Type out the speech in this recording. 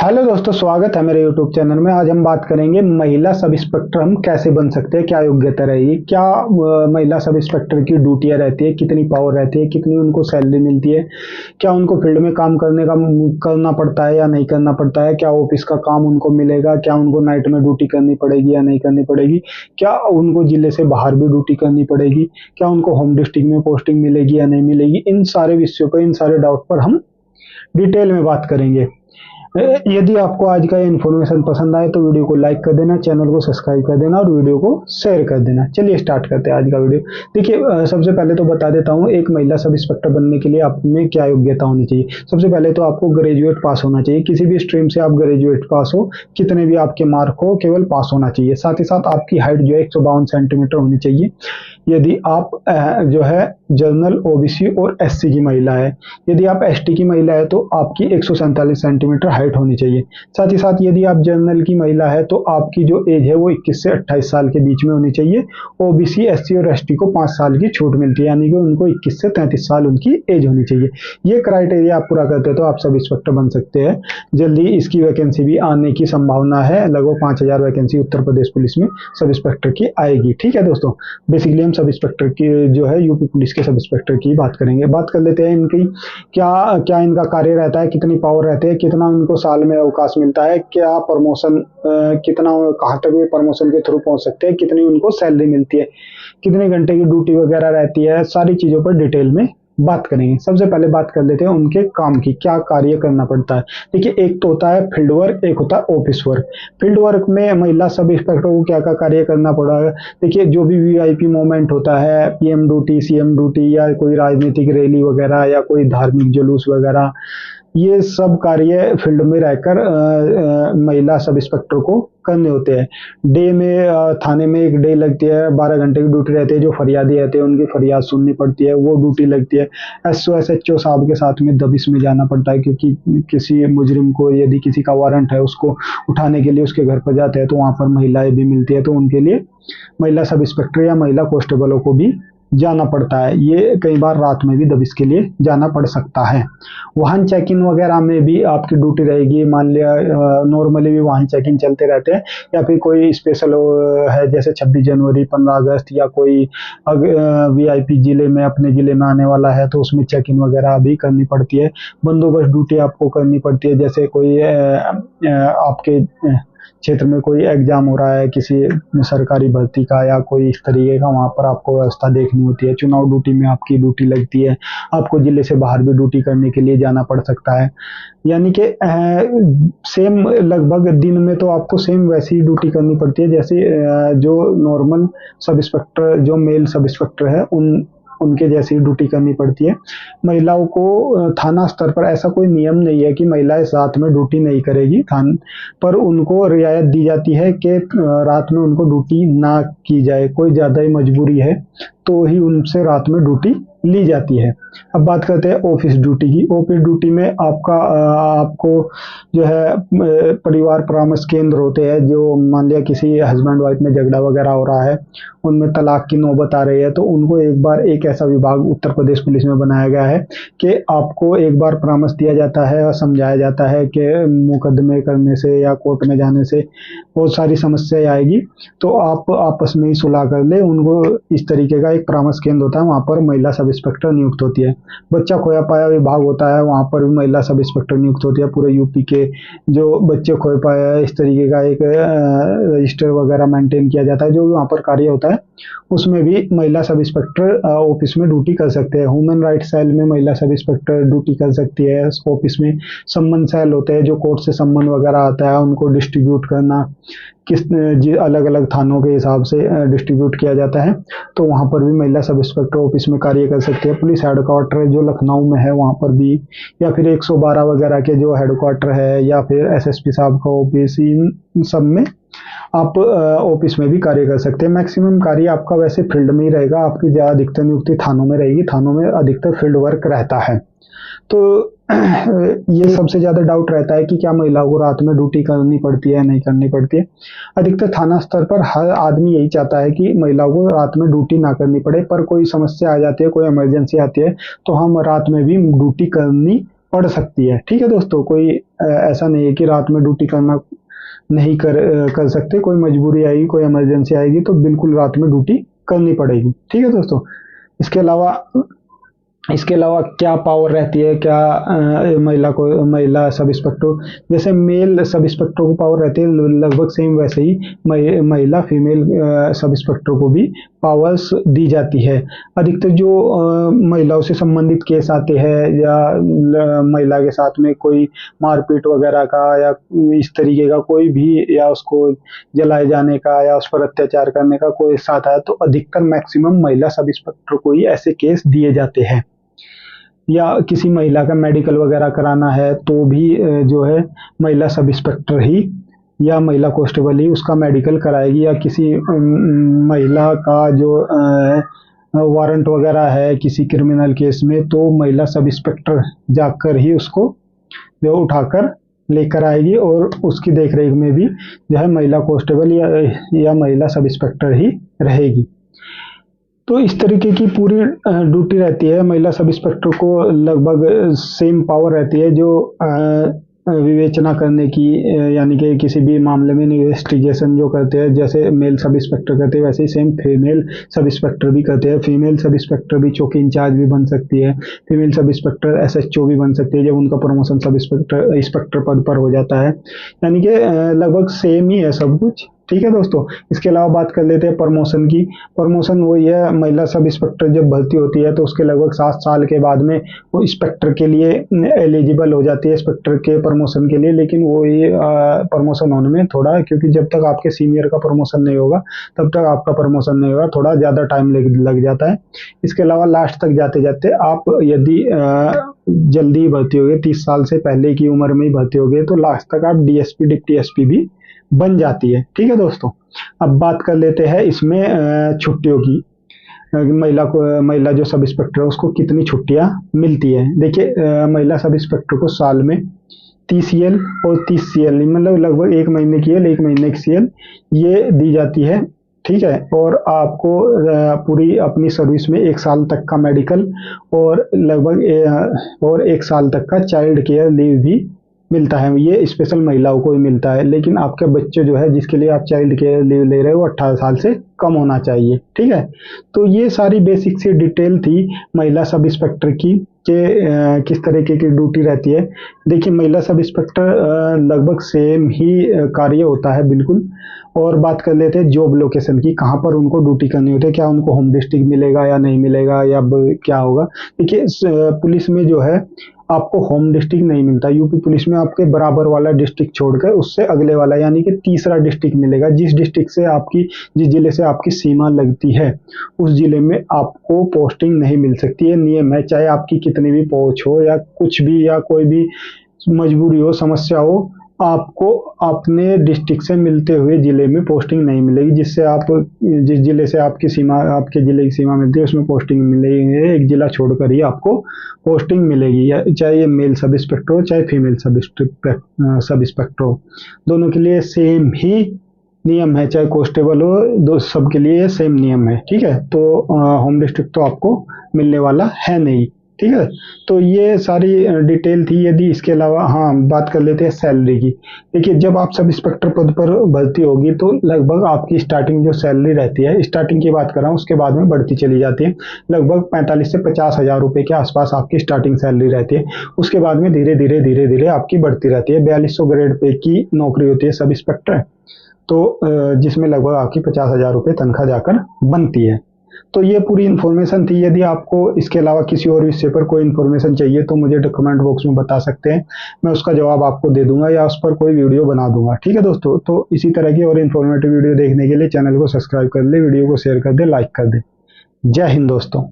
Hello दोस्तों, स्वागत है मेरे यूट्यूब चैनल में। आज हम बात करेंगे महिला सब इंस्पेक्टर हम कैसे बन सकते हैं, क्या योग्यता रहेगी, क्या महिला सब इंस्पेक्टर की ड्यूटियां रहती है, कितनी पावर रहती है, कितनी उनको सैलरी मिलती है, क्या उनको फील्ड में काम करना पड़ता है या नहीं करना पड़ता है, क्या ऑफिस का काम उनको मिलेगा, क्या उनको नाइट में ड्यूटी करनी पड़ेगी या नहीं करनी पड़ेगी, क्या उनको जिले से बाहर भी ड्यूटी करनी पड़ेगी, क्या उनको होम डिस्ट्रिक्ट में पोस्टिंग मिलेगी या नहीं मिलेगी। इन सारे विषयों पर, इन सारे डाउट पर हम डिटेल में बात करेंगे। यदि आपको आज का ये इन्फॉर्मेशन पसंद आए तो वीडियो को लाइक कर देना, चैनल को सब्सक्राइब कर देना और वीडियो को शेयर कर देना। चलिए स्टार्ट करते हैं आज का वीडियो। देखिए, सबसे पहले तो बता देता हूँ, एक महिला सब इंस्पेक्टर बनने के लिए आप में क्या योग्यता होनी चाहिए। सबसे पहले तो आपको ग्रेजुएट पास होना चाहिए, किसी भी स्ट्रीम से आप ग्रेजुएट पास हो, कितने भी आपके मार्क हो, केवल पास होना चाहिए। साथ ही साथ आपकी हाइट जो है 152 सेंटीमीटर होनी चाहिए। यदि आप जो है जनरल, ओबीसी और एससी की महिला है। यदि आप एसटी की महिला है तो आपकी 147 सेंटीमीटर हाइट होनी चाहिए। साथ ही साथ यदि आप जनरल की महिला है तो आपकी जो एज है वो 21 से 28 साल के बीच में होनी चाहिए। ओबीसी, एससी और एसटी को 5 साल की छूट मिलती है, यानी कि उनको 21 से 33 साल उनकी एज होनी चाहिए। ये क्राइटेरिया आप पूरा करते हैं तो आप सब इंस्पेक्टर बन सकते हैं। जल्दी इसकी वैकेंसी भी आने की संभावना है। लगभग 5000 वैकेंसी उत्तर प्रदेश पुलिस में सब इंस्पेक्टर की आएगी। ठीक है दोस्तों, बेसिकली सब इंस्पेक्टर की जो है यूपी पुलिस के सब इंस्पेक्टर की बात करेंगे। बात कर लेते हैं इनकी क्या क्या इनका कार्य रहता है, कितनी पावर रहती है, कितना इनको साल में अवकाश मिलता है, क्या प्रमोशन, कितना कहाँ तक वे प्रमोशन के थ्रू पहुंच सकते हैं, कितनी उनको सैलरी मिलती है, कितने घंटे की ड्यूटी वगैरह रहती है, सारी चीजों पर डिटेल में बात करेंगे। सबसे पहले बात कर लेते हैं उनके काम की, क्या कार्य करना पड़ता है। देखिए, एक तो होता है फील्ड वर्क, एक होता है ऑफिस वर्क। फील्ड वर्क में महिला सब इंस्पेक्टर को क्या क्या कार्य करना पड़ा है। देखिए, जो भी वीआईपी मूवमेंट होता है, पीएम ड्यूटी, सीएम ड्यूटी, या कोई राजनीतिक रैली वगैरह या कोई धार्मिक जुलूस वगैरह, ये सब कार्य फील्ड में रहकर महिला सब इंस्पेक्टर को करने होते हैं। डे में थाने में एक डे लगती है, 12 घंटे की ड्यूटी रहती है। जो फरियादी रहते हैं उनकी फरियाद सुननी पड़ती है, वो ड्यूटी लगती है। एसओ एसएचओ साहब के साथ में दबिश में जाना पड़ता है, क्योंकि किसी मुजरिम को, यदि किसी का वारंट है, उसको उठाने के लिए उसके घर पर जाते हैं तो वहां पर महिलाएं भी मिलती है, तो उनके लिए महिला सब इंस्पेक्टर या महिला कांस्टेबलों को भी जाना पड़ता है। ये कई बार रात में भी दबिश के लिए जाना पड़ सकता है। वाहन चेकिंग वगैरह में भी आपकी ड्यूटी रहेगी। मान लिया नॉर्मली भी वाहन चेकिंग चलते रहते हैं, या फिर कोई स्पेशल है जैसे 26 जनवरी, 15 अगस्त, या कोई वीआईपी जिले में, अपने जिले में आने वाला है तो उसमें चेकिंग वगैरह भी करनी पड़ती है। बंदोबस्त ड्यूटी आपको करनी पड़ती है, जैसे कोई आपके क्षेत्र में कोई एग्जाम हो रहा है किसी सरकारी भर्ती का या कोई इस तरीके का, वहां पर आपको व्यवस्था देखनी होती है। चुनाव ड्यूटी में आपकी ड्यूटी लगती है। आपको जिले से बाहर भी ड्यूटी करने के लिए जाना पड़ सकता है। यानी कि सेम, लगभग दिन में तो आपको सेम वैसी ही ड्यूटी करनी पड़ती है जैसे जो नॉर्मल सब इंस्पेक्टर, जो मेल सब इंस्पेक्टर है उनके जैसी ड्यूटी करनी पड़ती है। महिलाओं को थाना स्तर पर ऐसा कोई नियम नहीं है कि महिलाएं साथ में ड्यूटी नहीं करेगी, पर उनको रियायत दी जाती है कि रात में उनको ड्यूटी ना की जाए। कोई ज्यादा ही मजबूरी है तो ही उनसे रात में ड्यूटी ली जाती है। अब बात करते हैं ऑफिस ड्यूटी की। ऑफिस ड्यूटी में आपको जो है परिवार परामर्श केंद्र होते हैं। जो मान लिया किसी हस्बैंड वाइफ में झगड़ा वगैरह हो रहा है, उनमें तलाक की नौबत आ रही है, तो उनको एक बार एक ऐसा विभाग उत्तर प्रदेश पुलिस में बनाया गया है कि आपको एक बार परामर्श दिया जाता है और समझाया जाता है कि मुकदमे करने से या कोर्ट में जाने से बहुत सारी समस्याएं आएगी, तो आप आपस में ही सुलह कर ले। उनको इस तरीके का एक परामर्श केंद्र होता है, वहां पर महिला सब इंस्पेक्टर नियुक्त होती है। बच्चा खोया पाया विभाग होता है, वहां पर भी महिला सब इंस्पेक्टर नियुक्त होती है। पूरे यूपी के जो बच्चे खोए पाए हैं, इस तरीके का एक रजिस्टर वगैरह मेंटेन किया जाता है। जो भी वहां पर कार्य होता है उसमें भी महिला सब इंस्पेक्टर ऑफिस में ड्यूटी कर सकते हैं। ह्यूमन राइट्स सेल में महिला सब इंस्पेक्टर ड्यूटी कर सकती है। ऑफिस में सम्मन सेल होते हैं, जो कोर्ट से सम्मन वगैरह आता है उनको डिस्ट्रीब्यूट करना, किस अलग अलग थानों के हिसाब से डिस्ट्रीब्यूट किया जाता है, तो वहां पर भी महिला सब इंस्पेक्टर ऑफिस में कार्य कर सकते हैं। पुलिस हेडक्वार्टर जो लखनऊ में है वहां पर भी, या फिर 112 वगैरह के जो हेडक्वार्टर है, या फिर एसएसपी साहब का ऑफिस, इन सब में आप ऑफिस में भी कार्य कर सकते हैं। मैक्सिमम कार्य आपका वैसे फील्ड में ही रहेगा। आपकी ज्यादा अधिकतर नियुक्ति थानों में रहेगी। थानों में अधिकतर फील्ड वर्क रहता है। तो ये सबसे ज्यादा डाउट रहता है कि क्या महिलाओं को रात में ड्यूटी करनी पड़ती है, नहीं करनी पड़ती है। अधिकतर थाना स्तर पर हर आदमी यही चाहता है कि महिलाओं को रात में ड्यूटी ना करनी पड़े, पर कोई समस्या आ जाती है, कोई इमरजेंसी आती है तो हम रात में भी ड्यूटी करनी पड़ सकती है। ठीक है दोस्तों, कोई ऐसा नहीं है कि रात में ड्यूटी करना नहीं कर सकते, कोई मजबूरी आएगी, कोई इमरजेंसी आएगी तो बिल्कुल रात में ड्यूटी करनी पड़ेगी। ठीक है दोस्तों, इसके अलावा इसके अलावा क्या पावर रहती है, क्या महिला सब इंस्पेक्टर, जैसे मेल सब इंस्पेक्टर को पावर रहती है लगभग सेम, वैसे ही महिला फीमेल सब इंस्पेक्टर को भी पावर्स दी जाती है। अधिकतर जो महिलाओं से संबंधित केस आते हैं या महिला के साथ में कोई मारपीट वगैरह का या इस तरीके का कोई भी, या उसको जलाए जाने का या उस पर अत्याचार करने का कोई साथ आया, तो अधिकतर मैक्सिमम महिला सब इंस्पेक्टर को ही ऐसे केस दिए जाते हैं। या किसी महिला का मेडिकल वगैरह कराना है तो भी जो है महिला सब इंस्पेक्टर ही या महिला कांस्टेबल ही उसका मेडिकल कराएगी। या किसी महिला का जो वारंट वगैरह है किसी क्रिमिनल केस में, तो महिला सब इंस्पेक्टर जाकर ही उसको जो उठाकर लेकर आएगी और उसकी देखरेख में भी जो है महिला कांस्टेबल या महिला सब इंस्पेक्टर ही रहेगी। तो इस तरीके की पूरी ड्यूटी रहती है। महिला सब इंस्पेक्टर को लगभग सेम पावर रहती है जो विवेचना करने की, यानी कि किसी भी मामले में इन्वेस्टिगेशन जो करते हैं, जैसे मेल सब इंस्पेक्टर करते हैं वैसे ही सेम फीमेल सब इंस्पेक्टर भी करते हैं। फीमेल सब इंस्पेक्टर भी चौकी इंचार्ज भी बन सकती है, फीमेल सब इंस्पेक्टर एसएचओ भी बन सकती है जब उनका प्रमोशन सब इंस्पेक्टर पद पर हो जाता है। यानी कि लगभग सेम ही है सब कुछ। ठीक है दोस्तों, इसके अलावा बात कर लेते हैं प्रमोशन की। प्रमोशन वही है, महिला सब इंस्पेक्टर जब भर्ती होती है तो उसके लगभग 7 साल के बाद में वो इंस्पेक्टर के लिए एलिजिबल हो जाती है, इंस्पेक्टर के प्रमोशन के लिए। लेकिन वो ये प्रमोशन होने में थोड़ा, क्योंकि जब तक आपके सीनियर का प्रमोशन नहीं होगा तब तक आपका प्रमोशन नहीं होगा, थोड़ा ज़्यादा टाइम लग जाता है। इसके अलावा लास्ट तक जाते जाते आप यदि जल्दी भर्ती हो गए, 30 साल से पहले की उम्र में ही भर्ती हो गए, तो लास्ट तक आप डीएसपी डिप्टी एसपी भी बन जाती है। ठीक है दोस्तों, अब बात कर लेते हैं इसमें छुट्टियों की। महिला जो सब इंस्पेक्टर है उसको कितनी छुट्टियां मिलती है। देखिए, महिला सब इंस्पेक्टर को साल में 30 सीएल और 30 सीएल, मतलब लगभग 1 महीने की एल, 1 महीने की सीएल ये दी जाती है। ठीक है, और आपको पूरी अपनी सर्विस में 1 साल तक का मेडिकल और लगभग और 1 साल तक का चाइल्ड केयर लीव भी मिलता है। ये स्पेशल महिलाओं को ही मिलता है, लेकिन आपके बच्चे जो है जिसके लिए आप चाइल्ड केयर लीव ले रहे हो 18 साल से कम होना चाहिए। ठीक है, तो ये सारी बेसिक सी डिटेल थी महिला सब इंस्पेक्टर की कि किस तरीके की ड्यूटी रहती है। देखिए, महिला सब इंस्पेक्टर लगभग सेम ही कार्य होता है बिल्कुल। और बात कर लेते हैं जॉब लोकेशन की, कहाँ पर उनको ड्यूटी करनी होती है, क्या उनको होम डिस्ट्रिक्ट मिलेगा या नहीं मिलेगा या क्या होगा। देखिए, पुलिस में जो है आपको होम डिस्ट्रिक्ट नहीं मिलता। यूपी पुलिस में आपके बराबर वाला डिस्ट्रिक्ट छोड़कर उससे अगले वाला, यानी कि तीसरा डिस्ट्रिक्ट मिलेगा। जिस डिस्ट्रिक्ट से आपकी, जिस जिले से आपकी सीमा लगती है उस जिले में आपको पोस्टिंग नहीं मिल सकती है। नियम है, चाहे आपकी कितनी भी पहुंच हो या कुछ भी, या कोई भी मजबूरी हो, समस्या हो, आपको अपने डिस्ट्रिक्ट से मिलते हुए जिले में पोस्टिंग नहीं मिलेगी। जिससे आप, जिस जिले से आपकी सीमा, आपके जिले की सीमा मिलती है उसमें पोस्टिंग मिलेगी, एक जिला छोड़कर ही आपको पोस्टिंग मिलेगी। या चाहे ये मेल सब इंस्पेक्टर हो चाहे फीमेल सब इंस्पेक्टर हो, दोनों के लिए सेम ही नियम है। चाहे कांस्टेबल हो, दो सबके लिए सेम नियम है। ठीक है, तो होम डिस्ट्रिक्ट तो आपको मिलने वाला है नहीं। ठीक है, तो ये सारी डिटेल थी। यदि इसके अलावा बात कर लेते हैं सैलरी की। देखिए, जब आप सब इंस्पेक्टर पद पर भर्ती होगी तो लगभग आपकी स्टार्टिंग जो सैलरी रहती है, स्टार्टिंग की बात कर रहा हूँ, उसके बाद में बढ़ती चली जाती है। लगभग 45 से 50 हजार रुपए के आसपास आपकी स्टार्टिंग सैलरी रहती है। उसके बाद में धीरे धीरे आपकी बढ़ती रहती है। 4200 ग्रेड पे की नौकरी होती है सब इंस्पेक्टर, तो जिसमें लगभग आपकी 50,000 रुपए तनख्वाह जाकर बनती है। तो ये पूरी इन्फॉर्मेशन थी। यदि आपको इसके अलावा किसी और विषय पर कोई इन्फॉर्मेशन चाहिए तो मुझे कमेंट बॉक्स में बता सकते हैं, मैं उसका जवाब आपको दे दूंगा या उस पर कोई वीडियो बना दूंगा। ठीक है दोस्तों, तो इसी तरह की और इन्फॉर्मेटिव वीडियो देखने के लिए चैनल को सब्सक्राइब कर ले, वीडियो को शेयर कर दे, लाइक कर दे। जय हिंद दोस्तों।